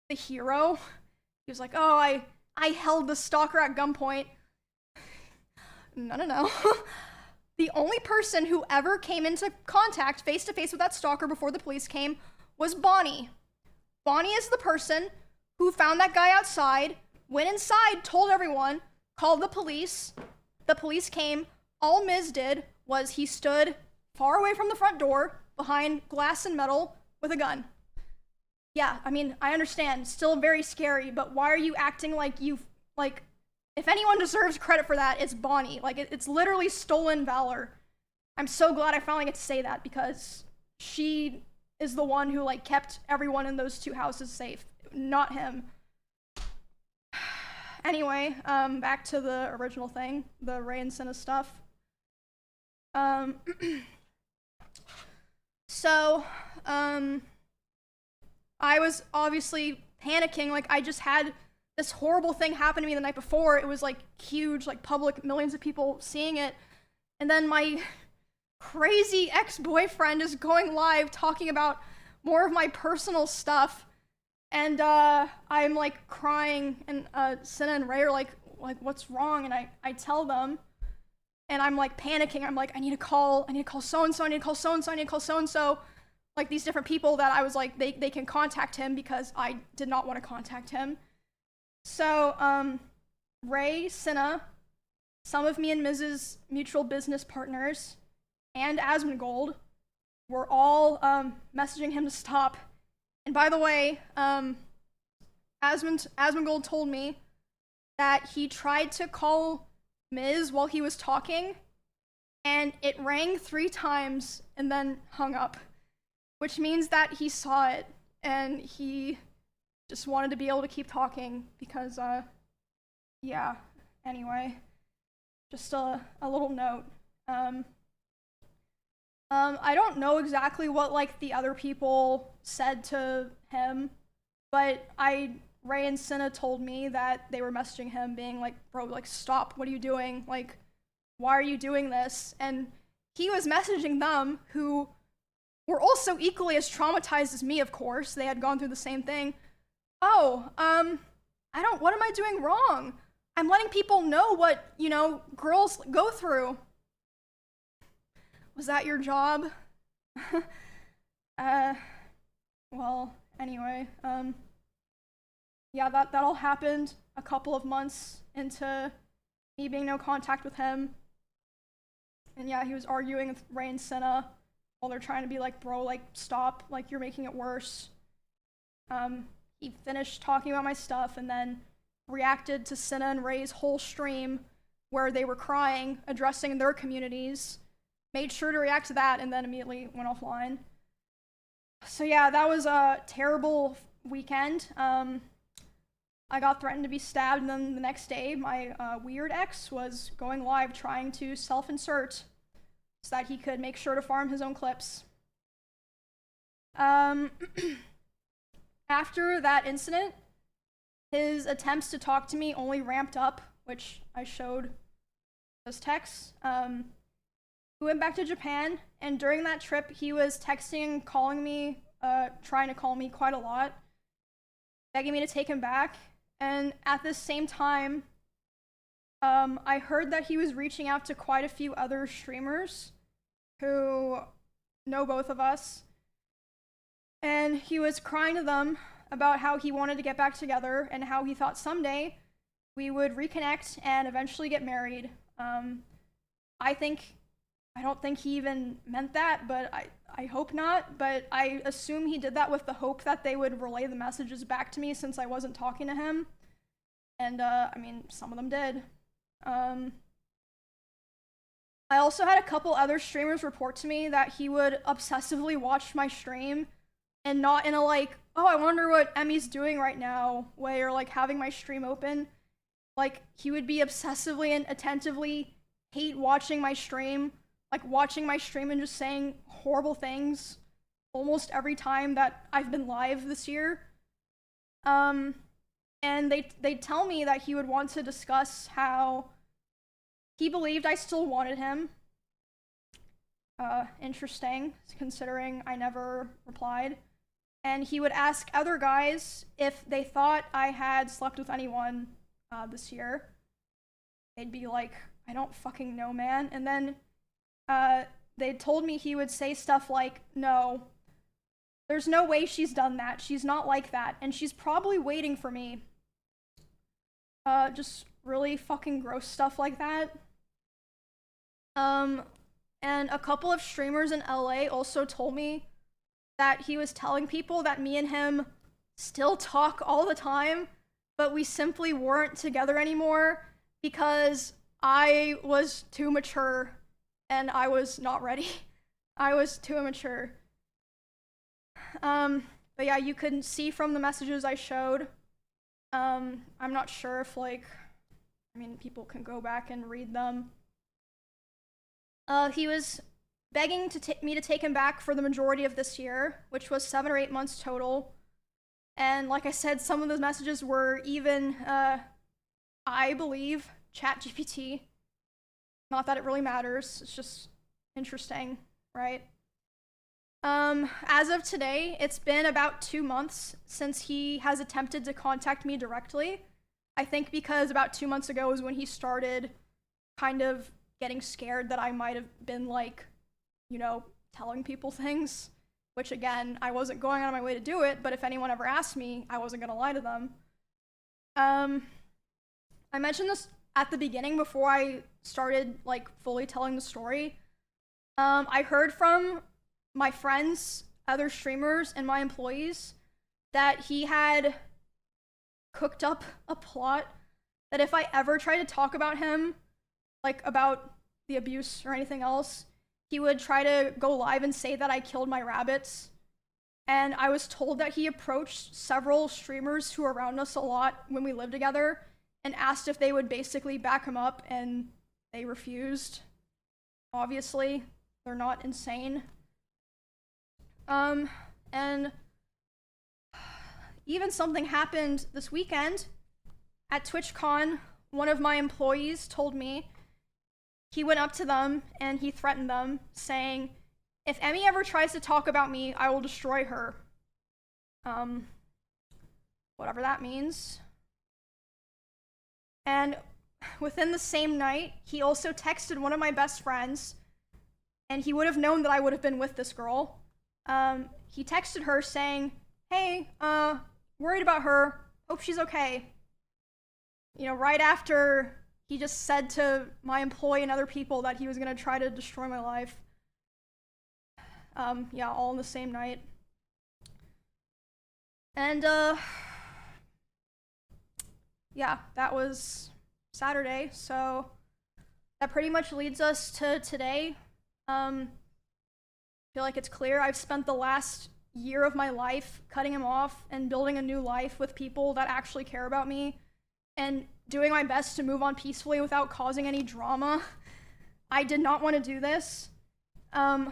the hero. He was like, oh, I held the stalker at gunpoint. No. The only person who ever came into contact face-to-face with that stalker before the police came was Bonnie. Bonnie is the person who found that guy outside, went inside, told everyone, called the police came. All Miz did was he stood far away from the front door, behind glass and metal, with a gun. Yeah, I mean, I understand, still very scary, but why are you acting like you've, like, if anyone deserves credit for that, it's Bonnie. Like, it's literally stolen valor. I'm so glad I finally get to say that because she is the one who, like, kept everyone in those two houses safe, not him. Anyway, back to the original thing, the Ray and Cinna stuff. So, I was obviously panicking, like, I just had this horrible thing happened to me the night before. It was, like, huge, like, public, millions of people seeing it. And then my crazy ex-boyfriend is going live talking about more of my personal stuff. And, I'm, like, crying, and, Cinna and Ray are like, what's wrong? And I tell them, and I'm, like, panicking. I'm like, I need to call so-and-so, I need to call so-and-so, I need to call so-and-so. Like, these different people that I was like, they can contact him because I did not want to contact him. So, Ray, Cinna, some of me and Miz's mutual business partners, and Asmongold were all, messaging him to stop. And by the way, Asmongold told me that he tried to call Miz while he was talking, and it rang 3 times and then hung up, which means that he saw it, and he just wanted to be able to keep talking because, yeah, anyway, just a little note. I don't know exactly what, like, the other people said to him, but Ray and Cinna told me that they were messaging him being like, bro, like, stop, what are you doing? Like, why are you doing this? And he was messaging them, who were also equally as traumatized as me, of course. They had gone through the same thing. Oh, what am I doing wrong? I'm letting people know what, girls go through. Was that your job? Well, anyway, yeah, that all happened a couple of months into me being no contact with him. And yeah, he was arguing with Ray and Senna while they're trying to be like, bro, like, stop, like, you're making it worse. He finished talking about my stuff and then reacted to Senna and Ray's whole stream where they were crying, addressing their communities, made sure to react to that, and then immediately went offline. So yeah, that was a terrible weekend. I got threatened to be stabbed, and then the next day, my weird ex was going live trying to self-insert so that he could make sure to farm his own clips. After that incident, his attempts to talk to me only ramped up, which I showed those texts. We went back to Japan, and during that trip, he was texting, calling me, trying to call me quite a lot, begging me to take him back. And at the same time, I heard that he was reaching out to quite a few other streamers who know both of us. And he was crying to them about how he wanted to get back together and how he thought someday we would reconnect and eventually get married. I don't think he even meant that, but I hope not. But I assume he did that with the hope that they would relay the messages back to me since I wasn't talking to him. And I mean, some of them did. I also had a couple other streamers report to me that he would obsessively watch my stream and not in a like, oh, I wonder what Emmy's doing right now way, or like having my stream open. Like, he would be obsessively and attentively hate watching my stream, like watching my stream and just saying horrible things almost every time that I've been live this year. And they tell me that he would want to discuss how he believed I still wanted him. Interesting, considering I never replied. And he would ask other guys if they thought I had slept with anyone this year. They'd be like, I don't fucking know, man. And then they told me he would say stuff like, no, there's no way she's done that. She's not like that. And she's probably waiting for me. Just really fucking gross stuff like that. And a couple of streamers in LA also told me that he was telling people that me and him still talk all the time, but we simply weren't together anymore because I was too mature and I was not ready. I was too immature. But yeah, you could see from the messages I showed. I'm not sure if people can go back and read them. He was begging me to take him back for the majority of this year, which was 7 or 8 months total. And like I said, some of those messages were even, I believe, ChatGPT. Not that it really matters, it's just interesting, right? As of today, it's been about 2 months since he has attempted to contact me directly. I think because about 2 months ago was when he started kind of getting scared that I might have been telling people things, which again, I wasn't going out of my way to do it, but if anyone ever asked me, I wasn't gonna lie to them. I mentioned this at the beginning before I started fully telling the story. I heard from my friends, other streamers, and my employees that he had cooked up a plot that if I ever tried to talk about him, about the abuse or anything else, he would try to go live and say that I killed my rabbits. And I was told that he approached several streamers who were around us a lot when we lived together and asked if they would basically back him up, and they refused. Obviously, they're not insane. And even something happened this weekend at TwitchCon. One of my employees told me he went up to them and he threatened them, saying, if Emmy ever tries to talk about me, I will destroy her. Whatever that means. And within the same night, he also texted one of my best friends, and he would have known that I would have been with this girl. He texted her saying, hey, worried about her, hope she's okay. You know, right after he just said to my employee and other people that he was gonna try to destroy my life. Yeah, all in the same night. And, yeah, that was Saturday, so that pretty much leads us to today. I feel like it's clear I've spent the last year of my life cutting him off and building a new life with people that actually care about me and doing my best to move on peacefully without causing any drama. I did not want to do this. A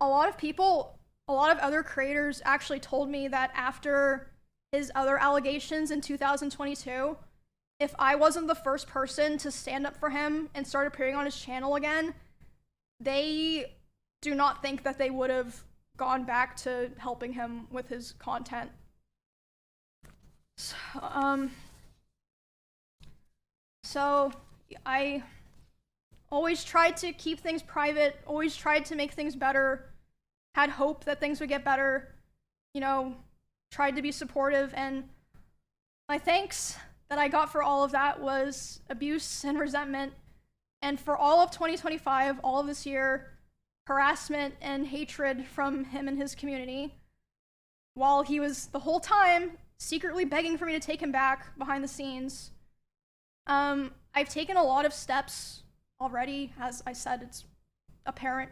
lot of other creators actually told me that after his other allegations in 2022, if I wasn't the first person to stand up for him and start appearing on his channel again, they do not think that they would have gone back to helping him with his content. So I always tried to keep things private, always tried to make things better, had hope that things would get better, you know, tried to be supportive, and my thanks that I got for all of that was abuse and resentment, and for all of 2025, all of this year, harassment and hatred from him and his community, while he was the whole time secretly begging for me to take him back behind the scenes. I've taken a lot of steps already, as I said, it's apparent.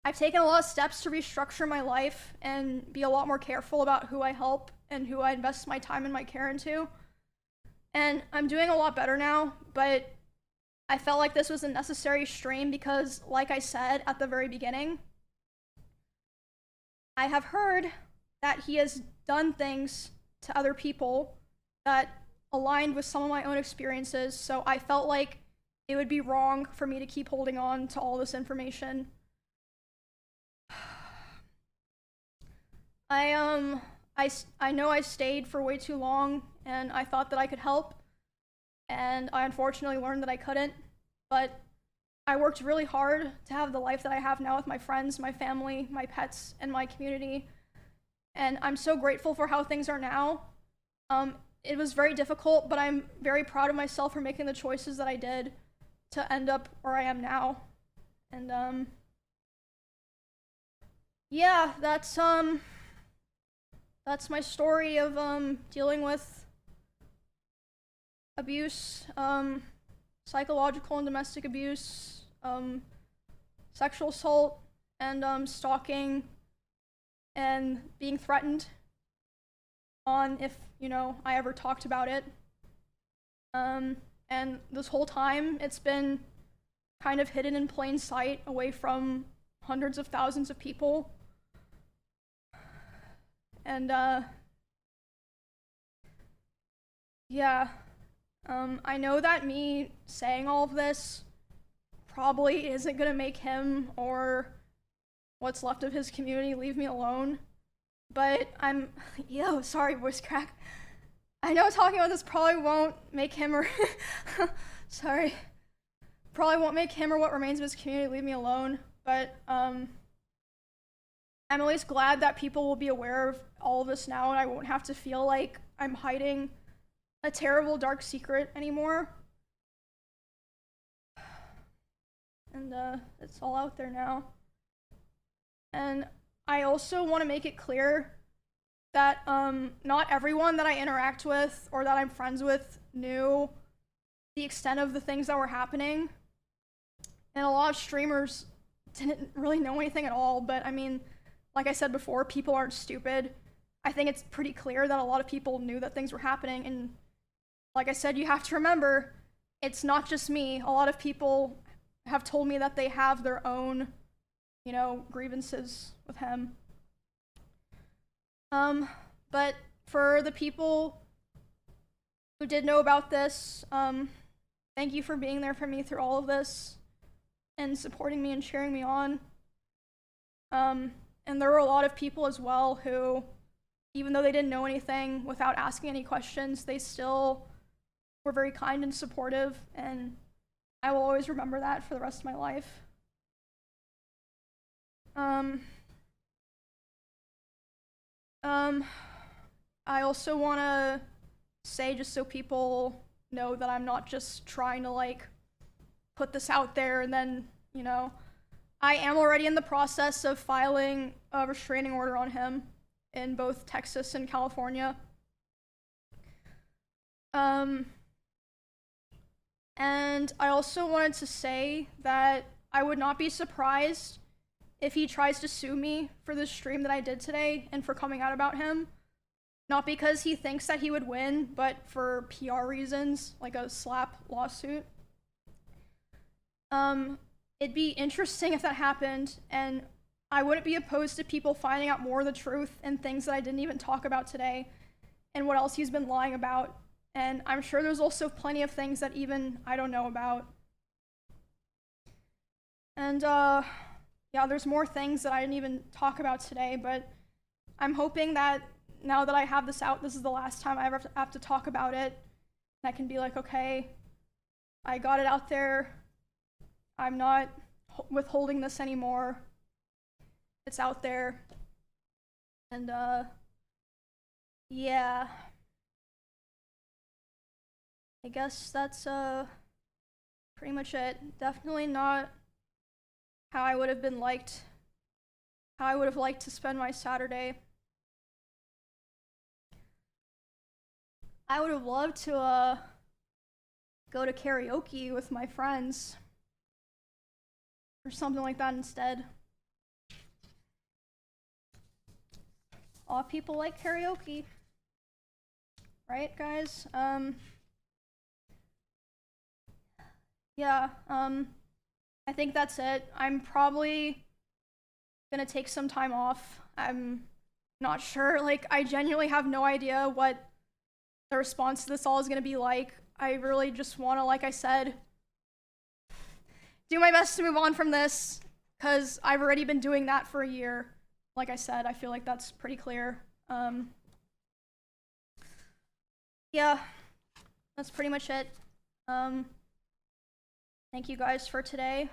I've taken a lot of steps to restructure my life and be a lot more careful about who I help and who I invest my time and my care into. And I'm doing a lot better now, but I felt like this was a necessary strain because, like I said at the very beginning, I have heard that he has done things to other people that aligned with some of my own experiences, so I felt like it would be wrong for me to keep holding on to all this information. I know I stayed for way too long, and I thought that I could help, and I unfortunately learned that I couldn't, but I worked really hard to have the life that I have now with my friends, my family, my pets, and my community, and I'm so grateful for how things are now. It was very difficult, but I'm very proud of myself for making the choices that I did to end up where I am now. And, yeah, that's my story of, dealing with abuse, psychological and domestic abuse, sexual assault, and, stalking, and being threatened on if, you know, I ever talked about it. And this whole time, it's been kind of hidden in plain sight away from hundreds of thousands of people. And, yeah. I know that me saying all of this probably isn't gonna make him or what's left of his community leave me alone, but yo, sorry, voice crack. I know talking about this probably won't make him or, sorry, probably won't make him or what remains of his community leave me alone, but, I'm at least glad that people will be aware of all of this now and I won't have to feel like I'm hiding a terrible dark secret anymore. And, it's all out there now. And I also want to make it clear that, not everyone that I interact with or that I'm friends with knew the extent of the things that were happening. And a lot of streamers didn't really know anything at all, but I mean, like I said before, people aren't stupid. I think it's pretty clear that a lot of people knew that things were happening, and like I said, you have to remember, it's not just me. A lot of people have told me that they have their own, you know, grievances with him. But for the people who did know about this, thank you for being there for me through all of this and supporting me and cheering me on. And there were a lot of people as well who, even though they didn't know anything, without asking any questions, they still were very kind and supportive, and I will always remember that for the rest of my life. I also want to say, just so people know, that I'm not just trying to like put this out there and then, you know, I am already in the process of filing a restraining order on him in both Texas and California. And I also wanted to say that I would not be surprised if he tries to sue me for this stream that I did today and for coming out about him. Not because he thinks that he would win, but for PR reasons, like a slap lawsuit. It'd be interesting if that happened, and I wouldn't be opposed to people finding out more of the truth and things that I didn't even talk about today, and what else he's been lying about. And I'm sure there's also plenty of things that even I don't know about. And yeah, there's more things that I didn't even talk about today, but I'm hoping that now that I have this out, this is the last time I ever have to talk about it. And I can be like, okay, I got it out there. I'm not withholding this anymore. It's out there. And yeah. I guess that's pretty much it. Definitely not how I would have liked to spend my Saturday. I would have loved to go to karaoke with my friends or something like that instead. A lot of people like karaoke, right, guys? Yeah, I think that's it. I'm probably gonna take some time off. I'm not sure. Like, I genuinely have no idea what the response to this all is gonna be like. I really just wanna, like I said, do my best to move on from this, because I've already been doing that for a year. Like I said, I feel like that's pretty clear. Yeah, that's pretty much it. Thank you guys for today.